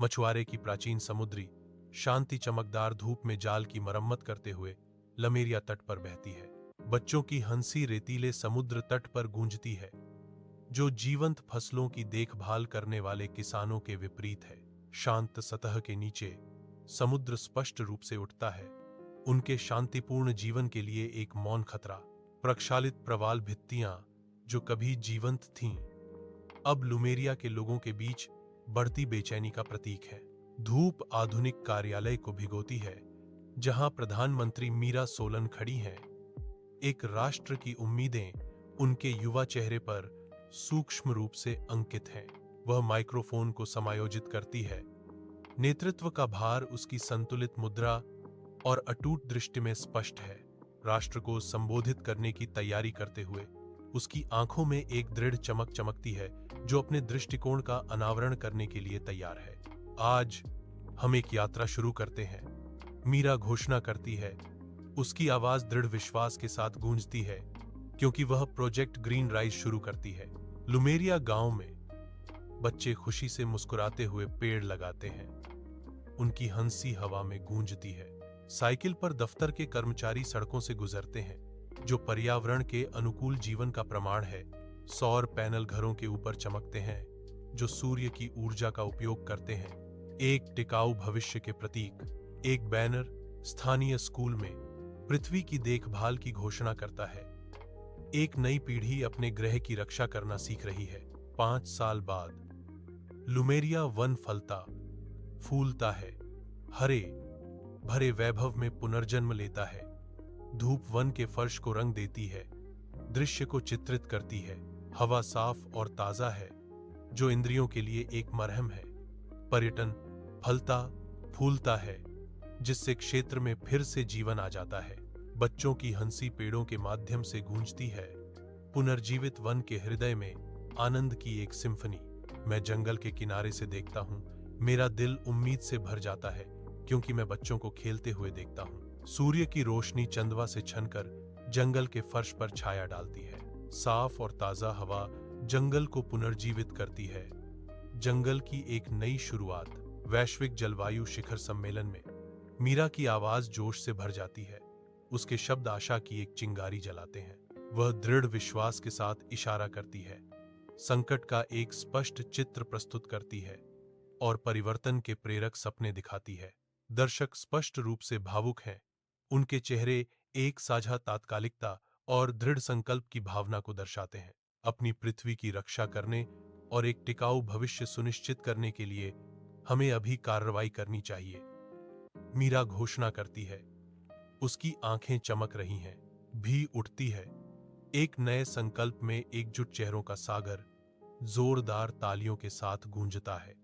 मछुआरे की प्राचीन समुद्री शांति चमकदार धूप में जाल की मरम्मत करते हुए लमेरिया तट पर बहती है। बच्चों की हंसी रेतीले समुद्र तट पर गूंजती है, जो जीवंत फसलों की देखभाल करने वाले किसानों के विपरीत है। शांत सतह के नीचे समुद्र स्पष्ट रूप से उठता है, उनके शांतिपूर्ण जीवन के लिए एक मौन खतरा। प्रक्षालित प्रवाल भित्तियां जो कभी जीवंत थीं, अब लुमेरिया के लोगों के बीच बढ़ती बेचैनी का प्रतीक है। धूप आधुनिक कार्यालय को भिगोती है, जहां प्रधानमंत्री मीरा सोलन खड़ी हैं। एक राष्ट्र की उम्मीदें उनके युवा चेहरे पर सूक्ष्म रूप से अंकित हैं। वह माइक्रोफोन को समायोजित करती है, नेतृत्व का भार उसकी संतुलित मुद्रा और अटूट दृष्टि में स्पष्ट है। राष्ट्र को संबोधित करने की तैयारी करते हुए उसकी आंखों में एक दृढ़ चमक चमकती है, जो अपने दृष्टिकोण का अनावरण करने के लिए तैयार है। आज हम एक यात्रा शुरू करते हैं, मीरा घोषणा करती है। उसकी आवाज दृढ़ विश्वास के साथ गूंजती है, क्योंकि वह प्रोजेक्ट ग्रीन राइज शुरू करती है। लुमेरिया गांव में बच्चे खुशी से मुस्कुराते हुए पेड़ लगाते हैं, उनकी हंसी हवा में गूंजती है। साइकिल पर दफ्तर के कर्मचारी सड़कों से गुजरते हैं, जो पर्यावरण के अनुकूल जीवन का प्रमाण है। सौर पैनल घरों के ऊपर चमकते हैं, जो सूर्य की ऊर्जा का उपयोग करते हैं। एक टिकाऊ भविष्य के प्रतीक। एक बैनर स्थानीय स्कूल में पृथ्वी की देखभाल की घोषणा करता है। एक नई पीढ़ी अपने ग्रह की रक्षा करना सीख रही है। 5 साल बाद लुमेरिया वन फलता फूलता है, हरे भरे वैभव में पुनर्जन्म लेता है। धूप वन के फर्श को रंग देती है, दृश्य को चित्रित करती है। हवा साफ और ताजा है, जो इंद्रियों के लिए एक मरहम है। पर्यटन फलता फूलता है, जिससे क्षेत्र में फिर से जीवन आ जाता है। बच्चों की हंसी पेड़ों के माध्यम से गूंजती है। पुनर्जीवित वन के हृदय में आनंद की एक सिम्फनी। मैं जंगल के किनारे से देखता हूं, मेरा दिल उम्मीद से भर जाता है, क्योंकि मैं बच्चों को खेलते हुए देखता हूं। सूर्य की रोशनी चंदवा से छनकर जंगल के फर्श पर छाया डालती है। साफ और ताजा हवा जंगल को पुनर्जीवित करती है। जंगल की एक नई शुरुआत। वैश्विक जलवायु शिखर सम्मेलन में मीरा की आवाज जोश से भर जाती है। उसके शब्द आशा की एक चिंगारी जलाते हैं। वह दृढ़ विश्वास के साथ इशारा करती है, संकट का एक स्पष्ट चित्र प्रस्तुत करती है और परिवर्तन के प्रेरक सपने दिखाती है। दर्शक स्पष्ट रूप से भावुक हैं। उनके चेहरे एक साझा तात्कालिकता और दृढ़ संकल्प की भावना को दर्शाते हैं। अपनी पृथ्वी की रक्षा करने और एक टिकाऊ भविष्य सुनिश्चित करने के लिए हमें अभी कार्रवाई करनी चाहिए, मीरा घोषणा करती है। उसकी आंखें चमक रही हैं, भी उठती है। एक नए संकल्प में एकजुट चेहरों का सागर जोरदार तालियों के साथ गूंजता है।